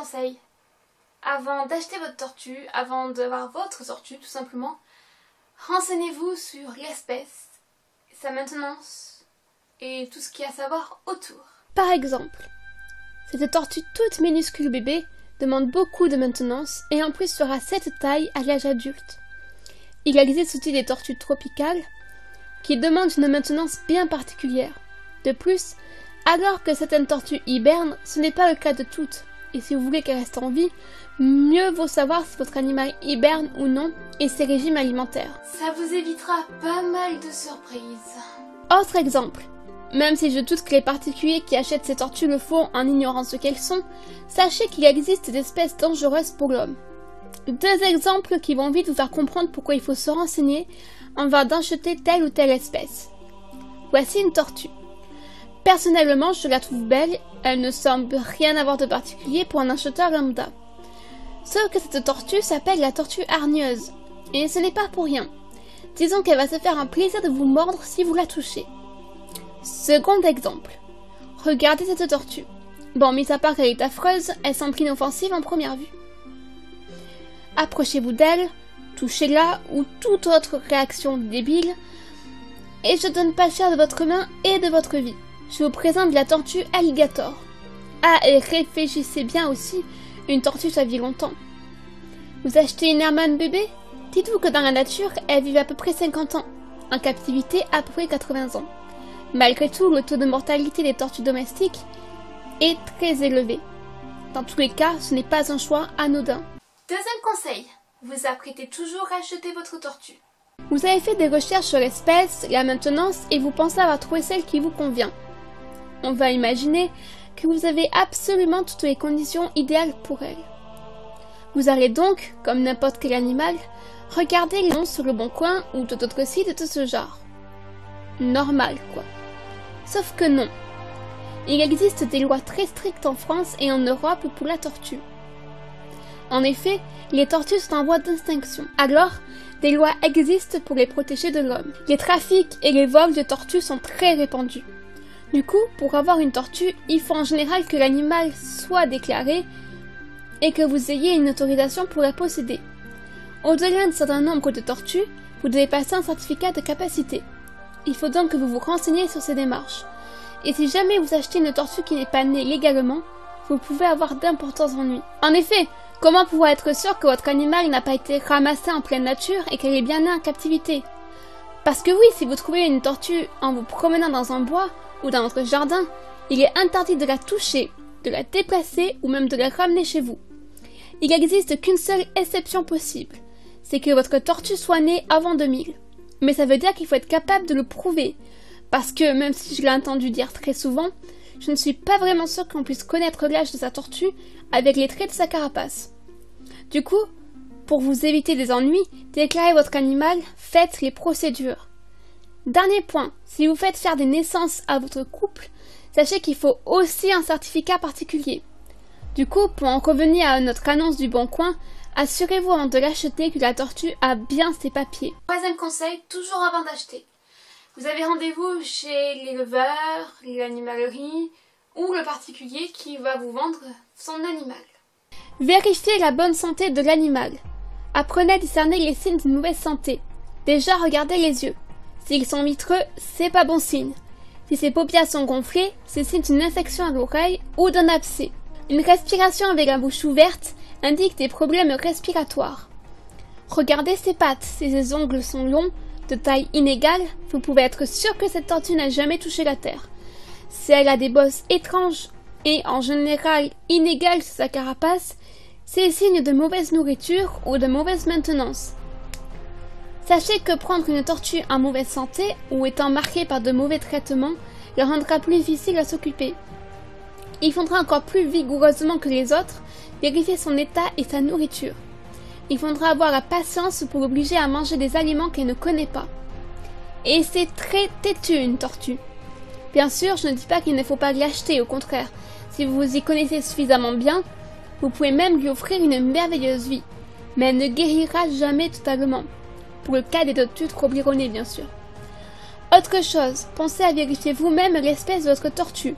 conseil. Avant d'acheter votre tortue, avant d'avoir votre tortue tout simplement, renseignez-vous sur l'espèce, sa maintenance et tout ce qu'il y a à savoir autour. Par exemple, cette tortue toute minuscule bébé demande beaucoup de maintenance et en plus fera cette taille à l'âge adulte. Il existe aussi des tortues tropicales qui demandent une maintenance bien particulière. De plus, alors que certaines tortues hibernent, ce n'est pas le cas de toutes. Et si vous voulez qu'elles restent en vie, mieux vaut savoir si votre animal hiberne ou non et ses régimes alimentaires. Ça vous évitera pas mal de surprises. Autre exemple. Même si je doute que les particuliers qui achètent ces tortues le font en ignorant ce qu'elles sont, sachez qu'il existe des espèces dangereuses pour l'homme. Deux exemples qui vont vite vous faire comprendre pourquoi il faut se renseigner avant d'acheter telle ou telle espèce. Voici une tortue. Personnellement, je la trouve belle, elle ne semble rien avoir de particulier pour un acheteur lambda. Sauf que cette tortue s'appelle la tortue hargneuse, et ce n'est pas pour rien. Disons qu'elle va se faire un plaisir de vous mordre si vous la touchez. Second exemple. Regardez cette tortue. Bon, mis à part qu'elle est affreuse, elle semble inoffensive en première vue. Approchez-vous d'elle, touchez-la ou toute autre réaction débile, et je donne pas cher de votre main et de votre vie. Je vous présente la tortue alligator. Ah, et réfléchissez bien aussi, une tortue ça vit longtemps. Vous achetez une Hermann bébé? Dites-vous que dans la nature, elle vit à peu près 50 ans, en captivité à peu près 80 ans. Malgré tout, le taux de mortalité des tortues domestiques est très élevé. Dans tous les cas, ce n'est pas un choix anodin. Deuxième conseil, vous apprêtez toujours à acheter votre tortue. Vous avez fait des recherches sur l'espèce, la maintenance et vous pensez avoir trouvé celle qui vous convient. On va imaginer que vous avez absolument toutes les conditions idéales pour elle. Vous allez donc, comme n'importe quel animal, regarder les noms sur le Bon Coin ou tout autre site de ce genre. Normal, quoi. Sauf que non. Il existe des lois très strictes en France et en Europe pour la tortue. En effet, les tortues sont en voie d'extinction. Alors, des lois existent pour les protéger de l'homme. Les trafics et les vols de tortues sont très répandus. Du coup, pour avoir une tortue, il faut en général que l'animal soit déclaré et que vous ayez une autorisation pour la posséder. Au-delà d'un certain nombre de tortues, vous devez passer un certificat de capacité. Il faut donc que vous vous renseigniez sur ces démarches. Et si jamais vous achetez une tortue qui n'est pas née légalement, vous pouvez avoir d'importants ennuis. En effet, comment pouvoir être sûr que votre animal n'a pas été ramassé en pleine nature et qu'elle est bien née en captivité? Parce que oui, si vous trouvez une tortue en vous promenant dans un bois ou dans votre jardin, il est interdit de la toucher, de la déplacer ou même de la ramener chez vous. Il n'existe qu'une seule exception possible, c'est que votre tortue soit née avant 2000. Mais ça veut dire qu'il faut être capable de le prouver, parce que même si je l'ai entendu dire très souvent, je ne suis pas vraiment sûre qu'on puisse connaître l'âge de sa tortue avec les traits de sa carapace. Du coup, pour vous éviter des ennuis, déclarez votre animal, faites les procédures. Dernier point, si vous faites faire des naissances à votre couple, sachez qu'il faut aussi un certificat particulier. Du coup, pour en revenir à notre annonce du Bon Coin, assurez-vous avant de l'acheter que la tortue a bien ses papiers. Troisième conseil, toujours avant d'acheter. Vous avez rendez-vous chez l'éleveur, l'animalerie ou le particulier qui va vous vendre son animal. Vérifiez la bonne santé de l'animal. Apprenez à discerner les signes d'une mauvaise santé. Déjà, regardez les yeux. S'ils sont vitreux, c'est pas bon signe. Si ses paupières sont gonflées, c'est signe d'une infection à l'oreille ou d'un abcès. Une respiration avec la bouche ouverte indique des problèmes respiratoires. Regardez ses pattes, si ses ongles sont longs, de taille inégale, vous pouvez être sûr que cette tortue n'a jamais touché la terre. Si elle a des bosses étranges et en général inégales sur sa carapace, c'est signe de mauvaise nourriture ou de mauvaise maintenance. Sachez que prendre une tortue en mauvaise santé ou étant marquée par de mauvais traitements la rendra plus difficile à s'occuper. Il faudra encore plus vigoureusement que les autres vérifier son état et sa nourriture. Il faudra avoir la patience pour l'obliger à manger des aliments qu'elle ne connaît pas. Et c'est très têtu une tortue. Bien sûr, je ne dis pas qu'il ne faut pas l'acheter, au contraire. Si vous vous y connaissez suffisamment bien, vous pouvez même lui offrir une merveilleuse vie. Mais elle ne guérira jamais totalement. Pour le cas des tortues trop bironnées, bien sûr. Autre chose, pensez à vérifier vous-même l'espèce de votre tortue.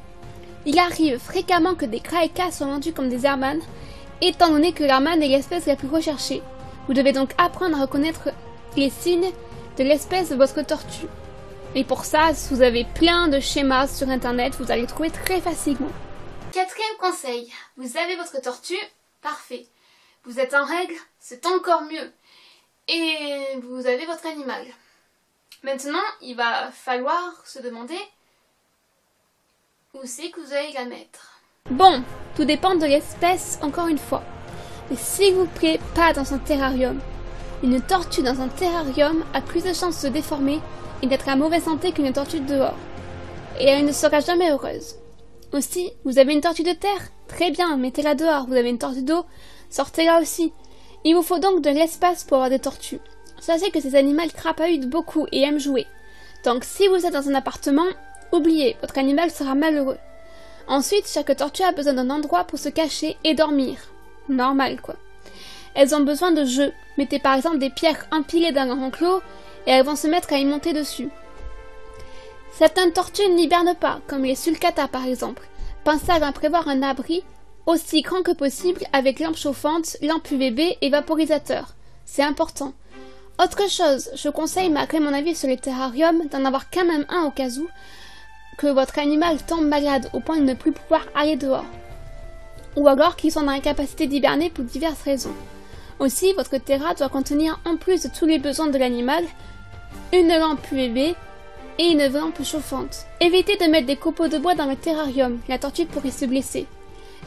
Il arrive fréquemment que des kraekas soient vendus comme des Hermann, étant donné que la manne est l'espèce la plus recherchée. Vous devez donc apprendre à reconnaître les signes de l'espèce de votre tortue. Et pour ça, vous avez plein de schémas sur internet, vous allez trouver très facilement. Quatrième conseil, vous avez votre tortue, parfait. Vous êtes en règle, c'est encore mieux. Et vous avez votre animal. Maintenant, il va falloir se demander où c'est que vous allez la mettre. Bon, tout dépend de l'espèce encore une fois. Mais s'il vous plaît, pas dans un terrarium. Une tortue dans un terrarium a plus de chances de se déformer et d'être à mauvaise santé qu'une tortue de dehors. Et elle ne sera jamais heureuse. Aussi, vous avez une tortue de terre? Très bien, mettez-la dehors. Vous avez une tortue d'eau? Sortez-la aussi. Il vous faut donc de l'espace pour avoir des tortues. Sachez que ces animaux crapahutent beaucoup et aiment jouer. Donc si vous êtes dans un appartement, oubliez, votre animal sera malheureux. Ensuite, chaque tortue a besoin d'un endroit pour se cacher et dormir. Normal quoi. Elles ont besoin de jeux. Mettez par exemple des pierres empilées dans leur enclos et elles vont se mettre à y monter dessus. Certaines tortues n'hibernent pas, comme les sulcata par exemple. Pensez à prévoir un abri aussi grand que possible avec lampe chauffante, lampe UVB et vaporisateur. C'est important. Autre chose, je conseille, malgré mon avis sur les terrariums, d'en avoir quand même un au cas où que votre animal tombe malade au point de ne plus pouvoir aller dehors. Ou alors qu'ils sont dans l'incapacité d'hiberner pour diverses raisons. Aussi, votre terrain doit contenir, en plus de tous les besoins de l'animal, une lampe UVB et une lampe chauffante. Évitez de mettre des copeaux de bois dans le terrarium, la tortue pourrait se blesser.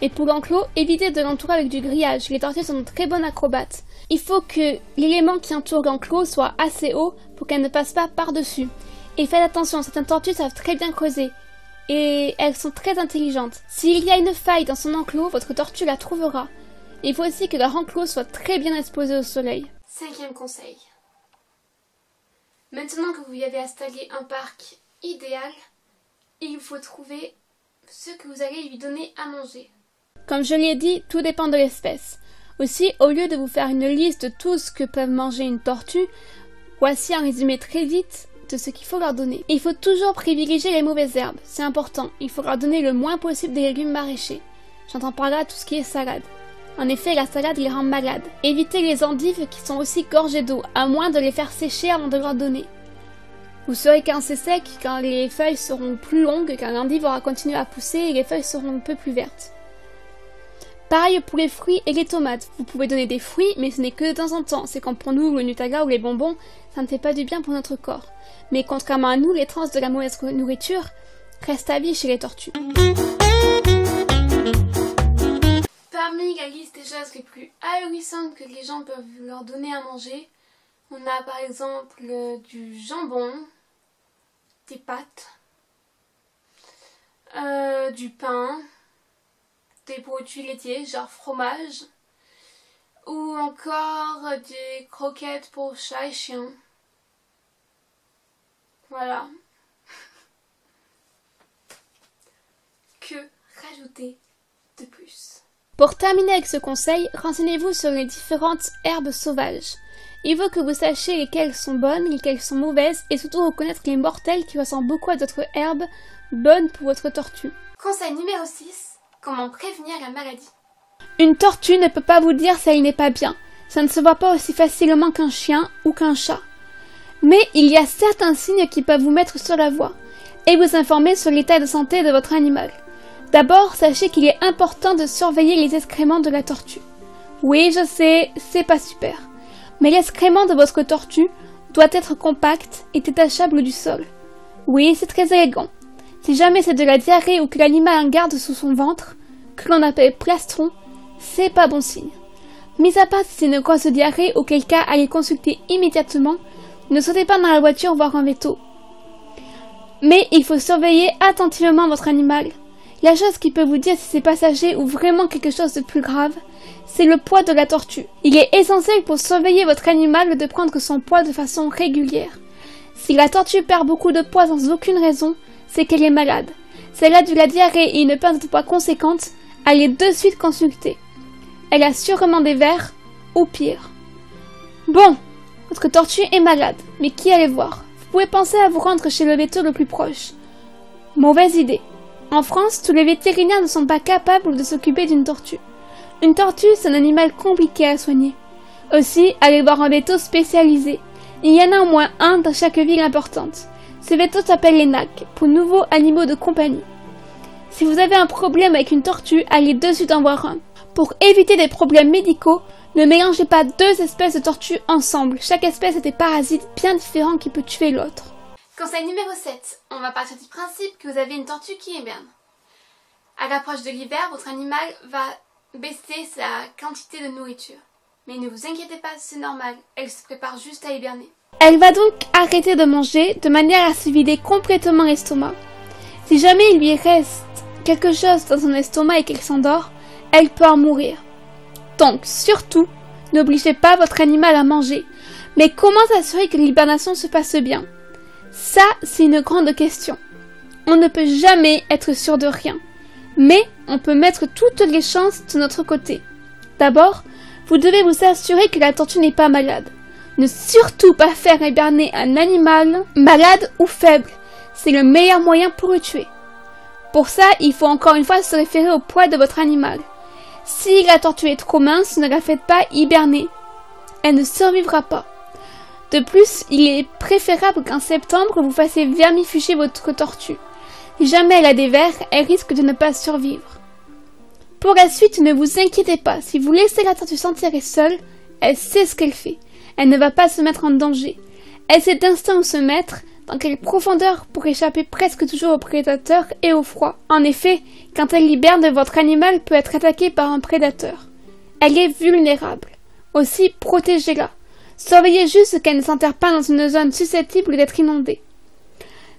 Et pour l'enclos, évitez de l'entourer avec du grillage, les tortues sont de très bonnes acrobates. Il faut que l'élément qui entoure l'enclos soit assez haut pour qu'elle ne passe pas par-dessus. Et faites attention, certaines tortues savent très bien creuser. Et elles sont très intelligentes. S'il y a une faille dans son enclos, votre tortue la trouvera. Il faut aussi que leur enclos soit très bien exposé au soleil. Cinquième conseil. Maintenant que vous y avez installé un parc idéal, il faut trouver ce que vous allez lui donner à manger. Comme je l'ai dit, tout dépend de l'espèce. Aussi, au lieu de vous faire une liste de tout ce que peuvent manger une tortue, voici un résumé très vite de ce qu'il faut leur donner. Il faut toujours privilégier les mauvaises herbes, c'est important. Il faut leur donner le moins possible des légumes maraîchers. J'entends par là tout ce qui est salade. En effet, la salade les rend malades. Évitez les endives qui sont aussi gorgées d'eau, à moins de les faire sécher avant de leur donner. Vous saurez quand c'est sec, quand les feuilles seront plus longues, quand l'endive aura continué à pousser et les feuilles seront un peu plus vertes. Pareil pour les fruits et les tomates. Vous pouvez donner des fruits, mais ce n'est que de temps en temps. C'est comme pour nous, le Nutella ou les bonbons, ça ne fait pas du bien pour notre corps. Mais contrairement à nous, les traces de la mauvaise nourriture restent à vie chez les tortues. Parmi la liste des choses les plus ahurissantes que les gens peuvent leur donner à manger, on a par exemple du jambon, des pâtes, du pain, des produits laitiers, genre fromage, ou encore des croquettes pour chats et chiens. Voilà. Que rajouter de plus? Pour terminer avec ce conseil, renseignez-vous sur les différentes herbes sauvages. Il faut que vous sachiez lesquelles sont bonnes, lesquelles sont mauvaises, et surtout reconnaître les mortelles qui ressemblent beaucoup à d'autres herbes bonnes pour votre tortue. Conseil numéro 6. Comment prévenir la maladie? Une tortue ne peut pas vous dire si elle n'est pas bien. Ça ne se voit pas aussi facilement qu'un chien ou qu'un chat. Mais il y a certains signes qui peuvent vous mettre sur la voie et vous informer sur l'état de santé de votre animal. D'abord, sachez qu'il est important de surveiller les excréments de la tortue. Oui, je sais, c'est pas super. Mais l'excrément de votre tortue doit être compact et détachable du sol. Oui, c'est très élégant. Si jamais c'est de la diarrhée ou que l'animal en garde sous son ventre, que l'on appelle plastron, c'est pas bon signe. Mis à part si c'est une grosse diarrhée, auquel cas allez consulter immédiatement, ne sautez pas dans la voiture voir un veto. Mais il faut surveiller attentivement votre animal. La chose qui peut vous dire si c'est passager ou vraiment quelque chose de plus grave, c'est le poids de la tortue. Il est essentiel pour surveiller votre animal de prendre son poids de façon régulière. Si la tortue perd beaucoup de poids sans aucune raison, c'est qu'elle est malade. Si elle a de la diarrhée et une perte de poids conséquente, allez de suite consulter. Elle a sûrement des vers, ou pire. Bon, votre tortue est malade, mais qui allez voir? Vous pouvez penser à vous rendre chez le véto le plus proche. Mauvaise idée. En France, tous les vétérinaires ne sont pas capables de s'occuper d'une tortue. Une tortue, c'est un animal compliqué à soigner. Aussi, allez voir un veto spécialisé. Il y en a au moins un dans chaque ville importante. Ce veto s'appelle les NAC, pour nouveaux animaux de compagnie. Si vous avez un problème avec une tortue, allez de suite en voir un. Pour éviter des problèmes médicaux, ne mélangez pas deux espèces de tortues ensemble. Chaque espèce a des parasites bien différents qui peuvent tuer l'autre. Conseil numéro 7. On va partir du principe que vous avez une tortue qui hiberne. À l'approche de l'hiver, votre animal va baisser sa quantité de nourriture. Mais ne vous inquiétez pas, c'est normal, elle se prépare juste à hiberner. Elle va donc arrêter de manger de manière à se vider complètement l'estomac. Si jamais il lui reste quelque chose dans son estomac et qu'elle s'endort, elle peut en mourir. Donc, surtout, n'obligez pas votre animal à manger. Mais comment s'assurer que l'hibernation se passe bien? Ça, c'est une grande question. On ne peut jamais être sûr de rien. Mais on peut mettre toutes les chances de notre côté. D'abord, vous devez vous assurer que la tortue n'est pas malade. Ne surtout pas faire hiberner un animal malade ou faible. C'est le meilleur moyen pour le tuer. Pour ça, il faut encore une fois se référer au poids de votre animal. Si la tortue est trop mince, ne la faites pas hiberner. Elle ne survivra pas. De plus, il est préférable qu'en septembre, vous fassiez vermifuger votre tortue. Si jamais elle a des vers, elle risque de ne pas survivre. Pour la suite, ne vous inquiétez pas. Si vous laissez la tortue s'enterrer seule, elle sait ce qu'elle fait. Elle ne va pas se mettre en danger. Elle sait d'instinct où se mettre, dans quelle profondeur pour échapper presque toujours aux prédateurs et au froid. En effet, quand elle hiberne, votre animal peut être attaqué par un prédateur. Elle est vulnérable. Aussi, protégez-la. Surveillez juste qu'elle ne s'enterre pas dans une zone susceptible d'être inondée.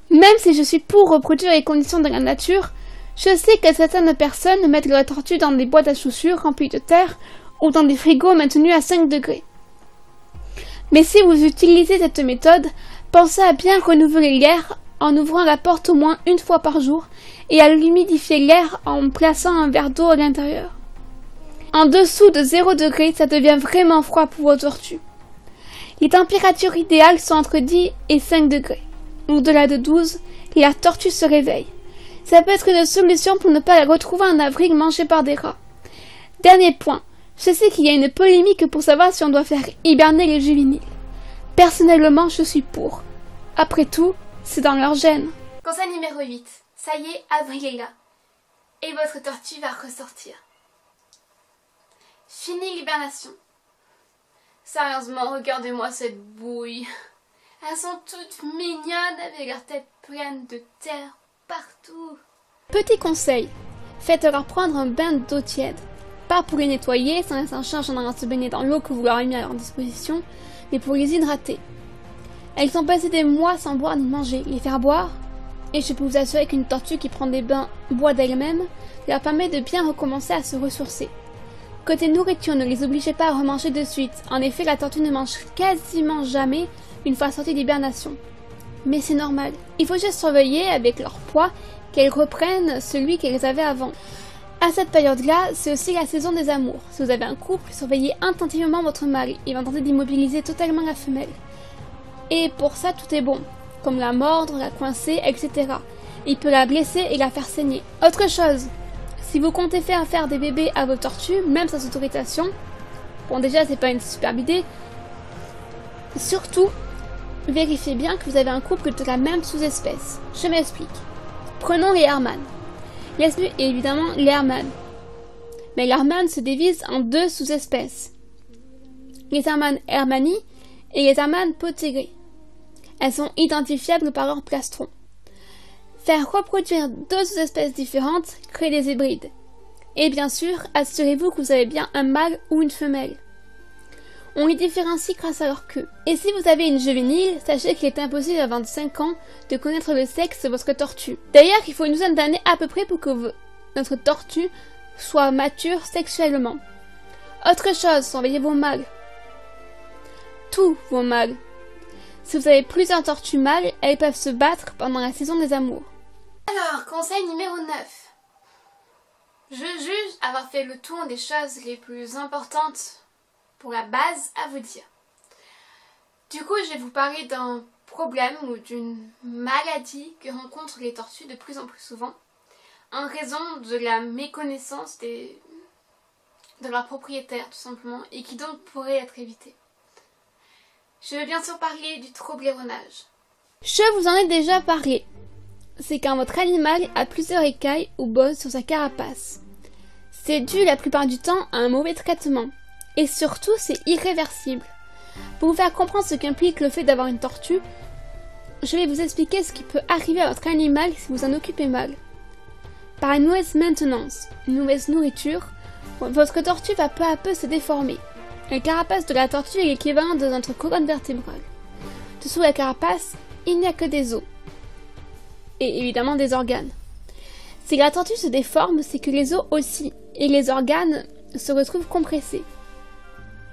Même si je suis pour reproduire les conditions de la nature, je sais que certaines personnes mettent leurs tortues dans des boîtes à chaussures remplies de terre ou dans des frigos maintenus à 5 degrés. Mais si vous utilisez cette méthode, pensez à bien renouveler l'air en ouvrant la porte au moins une fois par jour et à humidifier l'air en plaçant un verre d'eau à l'intérieur. En dessous de 0 degré, ça devient vraiment froid pour vos tortues. Les températures idéales sont entre 10 et 5 degrés. Au-delà de 12, la tortue se réveille. Ça peut être une solution pour ne pas la retrouver en avril mangée par des rats. Dernier point, je sais qu'il y a une polémique pour savoir si on doit faire hiberner les juvéniles. Personnellement, je suis pour. Après tout, c'est dans leur gène. Conseil numéro 8. Ça y est, avril est là. Et votre tortue va ressortir. Fini l'hibernation. Sérieusement, regardez-moi cette bouille. Elles sont toutes mignonnes avec leur tête pleine de terre partout. Petit conseil, faites-leur prendre un bain d'eau tiède. Pas pour les nettoyer, sans laisser un charge en allant se baigner dans l'eau que vous leur avez mis à leur disposition, mais pour les hydrater. Elles ont passé des mois sans boire ni manger. Les faire boire, et je peux vous assurer qu'une tortue qui prend des bains boit d'elle-même, leur permet de bien recommencer à se ressourcer. Côté nourriture, ne les obligez pas à remanger de suite. En effet, la tortue ne mange quasiment jamais une fois sortie d'hibernation. Mais c'est normal. Il faut juste surveiller avec leur poids qu'elles reprennent celui qu'elles avaient avant. À cette période-là, c'est aussi la saison des amours. Si vous avez un couple, surveillez attentivement votre mari. Il va tenter d'immobiliser totalement la femelle. Et pour ça, tout est bon. Comme la mordre, la coincer, etc. Il peut la blesser et la faire saigner. Autre chose, si vous comptez faire des bébés à vos tortues, même sans autorisation, bon déjà c'est pas une superbe idée, surtout, vérifiez bien que vous avez un couple de la même sous-espèce. Je m'explique. Prenons les Hermann. Évidemment les Hermann. Mais les Hermann se divisent en deux sous-espèces. Les Hermann hermanni et les Hermann potiré. Elles sont identifiables par leur plastron. Faire reproduire deux sous-espèces différentes crée des hybrides. Et bien sûr, assurez-vous que vous avez bien un mâle ou une femelle. On les différencie grâce à leur queue. Et si vous avez une juvénile, sachez qu'il est impossible à 25 ans de connaître le sexe de votre tortue. D'ailleurs, il faut une douzaine d'années à peu près pour que notre tortue soit mature sexuellement. Autre chose, surveillez vos mâles. Tous vos mâles. Si vous avez plusieurs tortues mâles, elles peuvent se battre pendant la saison des amours. Alors, conseil numéro 9. Je juge avoir fait le tour des choses les plus importantes pour la base à vous dire. Du coup, je vais vous parler d'un problème ou d'une maladie que rencontrent les tortues de plus en plus souvent en raison de la méconnaissance des de leur propriétaire tout simplement et qui donc pourraient être évitées. Je vais bien sûr parler du tobleronnage. Je vous en ai déjà parlé. C'est quand votre animal a plusieurs écailles ou bosses sur sa carapace. C'est dû la plupart du temps à un mauvais traitement. Et surtout, c'est irréversible. Pour vous faire comprendre ce qu'implique le fait d'avoir une tortue, je vais vous expliquer ce qui peut arriver à votre animal si vous en occupez mal. Par une mauvaise maintenance, une mauvaise nourriture, votre tortue va peu à peu se déformer. La carapace de la tortue est l'équivalent de notre colonne vertébrale. Dessous la carapace, il n'y a que des os. Et évidemment des organes. Si la tortue se déforme, c'est que les os aussi, et les organes se retrouvent compressés.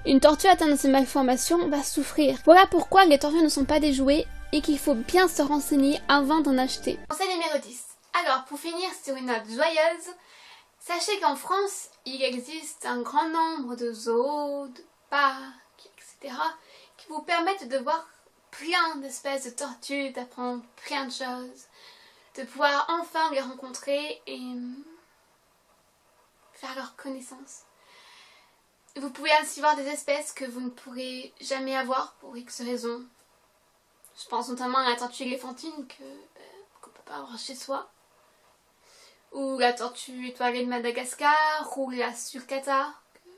Une tortue atteinte de ces malformations va souffrir. Voilà pourquoi les tortues ne sont pas des jouets et qu'il faut bien se renseigner avant d'en acheter. Conseil numéro 10. Alors, pour finir sur une note joyeuse, sachez qu'en France, il existe un grand nombre de zoos, de parcs, etc. qui vous permettent de voir plein d'espèces de tortues, d'apprendre plein de choses, de pouvoir enfin les rencontrer et faire leur connaissance. Vous pouvez ainsi voir des espèces que vous ne pourrez jamais avoir pour X raisons. Je pense notamment à la tortue éléphantine qu'on ne peut pas avoir chez soi. Ou la tortue étoilée de Madagascar, ou la sulcata, que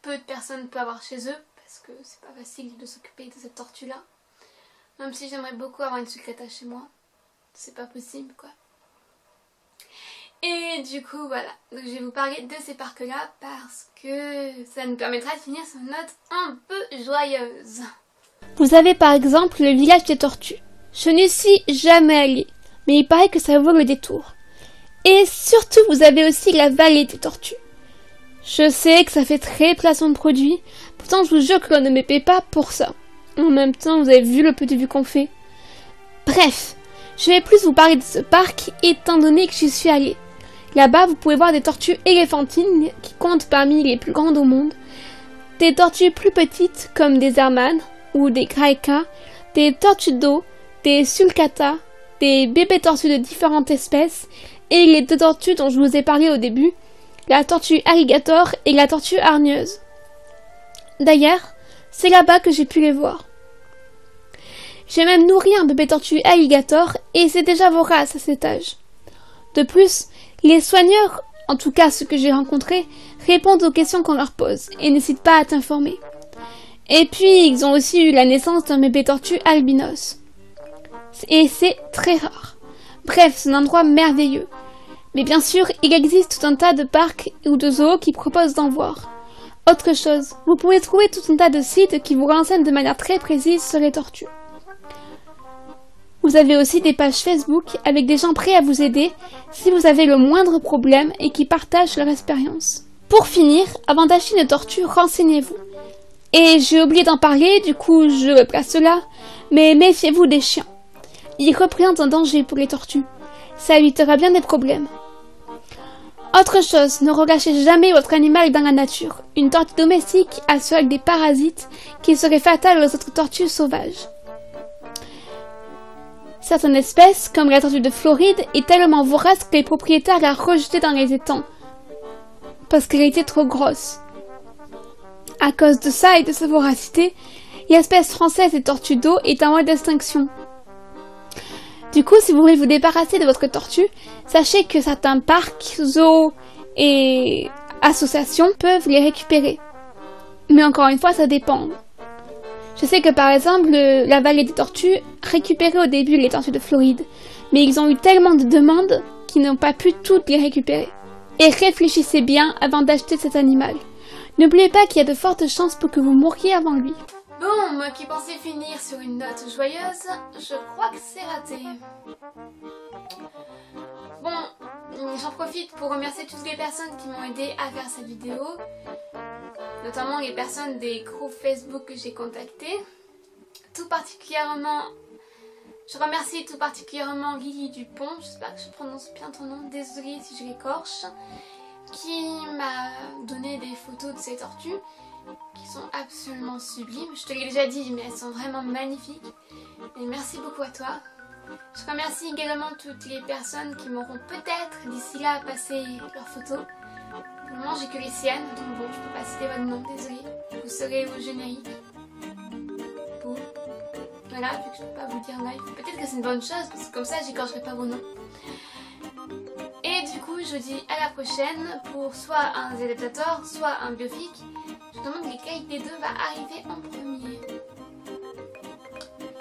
peu de personnes peuvent avoir chez eux, parce que c'est pas facile de s'occuper de cette tortue-là. Même si j'aimerais beaucoup avoir une sulcata chez moi, c'est pas possible quoi. Et du coup voilà, donc je vais vous parler de ces parcs-là parce que ça nous permettra de finir sur une note un peu joyeuse. Vous avez par exemple le village des tortues. Je n'y suis jamais allée, mais il paraît que ça vaut le détour. Et surtout, vous avez aussi la vallée des tortues. Je sais que ça fait très placement de produit, pourtant je vous jure que l'on ne me paie pas pour ça. En même temps, vous avez vu le peu de vues qu'on fait. Bref, je vais plus vous parler de ce parc étant donné que j'y suis allée. Là-bas, vous pouvez voir des tortues éléphantines qui comptent parmi les plus grandes au monde, des tortues plus petites comme des hermanes ou des graecas, des tortues d'eau, des sulcata, des bébés tortues de différentes espèces et les deux tortues dont je vous ai parlé au début, la tortue alligator et la tortue hargneuse. D'ailleurs, c'est là-bas que j'ai pu les voir. J'ai même nourri un bébé tortue alligator et c'est déjà vorace à cet âge. De plus, les soigneurs, en tout cas ceux que j'ai rencontrés, répondent aux questions qu'on leur pose et n'hésitent pas à t'informer. Et puis, ils ont aussi eu la naissance d'un bébé tortue albinos. Et c'est très rare. Bref, c'est un endroit merveilleux. Mais bien sûr, il existe tout un tas de parcs ou de zoos qui proposent d'en voir. Autre chose, vous pouvez trouver tout un tas de sites qui vous renseignent de manière très précise sur les tortues. Vous avez aussi des pages Facebook avec des gens prêts à vous aider si vous avez le moindre problème et qui partagent leur expérience. Pour finir, avant d'acheter une tortue, renseignez-vous. Et j'ai oublié d'en parler, du coup je place cela, mais méfiez-vous des chiens. Ils représentent un danger pour les tortues. Ça évitera bien des problèmes. Autre chose, ne relâchez jamais votre animal dans la nature. Une tortue domestique a ceux avec des parasites qui seraient fatales aux autres tortues sauvages. Certaines espèces, comme la tortue de Floride, est tellement vorace que les propriétaires la rejetaient dans les étangs, parce qu'elle était trop grosse. À cause de ça et de sa voracité, l'espèce française des tortues d'eau est en voie d'extinction. Du coup, si vous voulez vous débarrasser de votre tortue, sachez que certains parcs, zoos et associations peuvent les récupérer. Mais encore une fois, ça dépend. Je sais que par exemple, la vallée des tortues récupérait au début les tortues de Floride, mais ils ont eu tellement de demandes qu'ils n'ont pas pu toutes les récupérer. Et réfléchissez bien avant d'acheter cet animal. N'oubliez pas qu'il y a de fortes chances pour que vous mouriez avant lui. Bon, moi qui pensais finir sur une note joyeuse, je crois que c'est raté. Bon, j'en profite pour remercier toutes les personnes qui m'ont aidé à faire cette vidéo, notamment les personnes des groupes Facebook que j'ai contactés. Je remercie tout particulièrement Lily Dupont, j'espère que je prononce bien ton nom, désolée si je l'écorche, qui m'a donné des photos de ces tortues qui sont absolument sublimes. Je te l'ai déjà dit, mais elles sont vraiment magnifiques. Et merci beaucoup à toi. Je remercie également toutes les personnes qui m'auront peut-être d'ici là passé leurs photos Pour le moment, j'ai que les siennes, donc bon, je peux pas citer votre nom, désolée. Vous serez au générique. Bon. Voilà, vu que je peux pas vous dire live. Peut-être que c'est une bonne chose, parce que comme ça, j'écorcherai pas vos noms. Et du coup, je vous dis à la prochaine pour soit un Zedaptator, soit un Biofic. Je me demande lequel des deux va arriver en premier.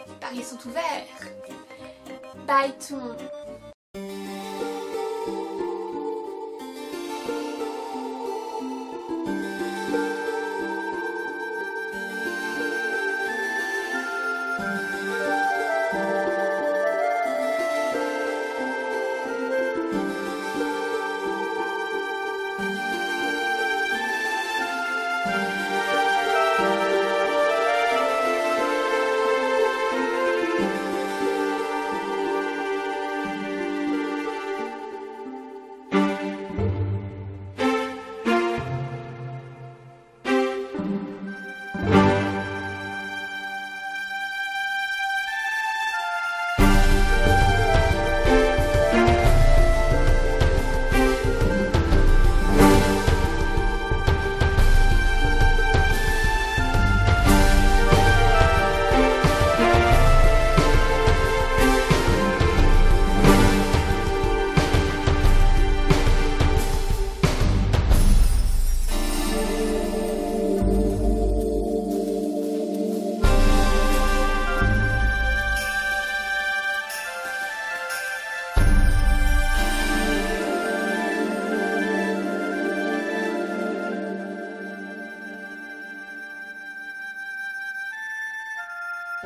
Les paris sont ouverts. Bye tout le monde.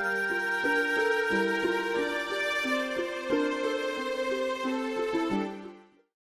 Música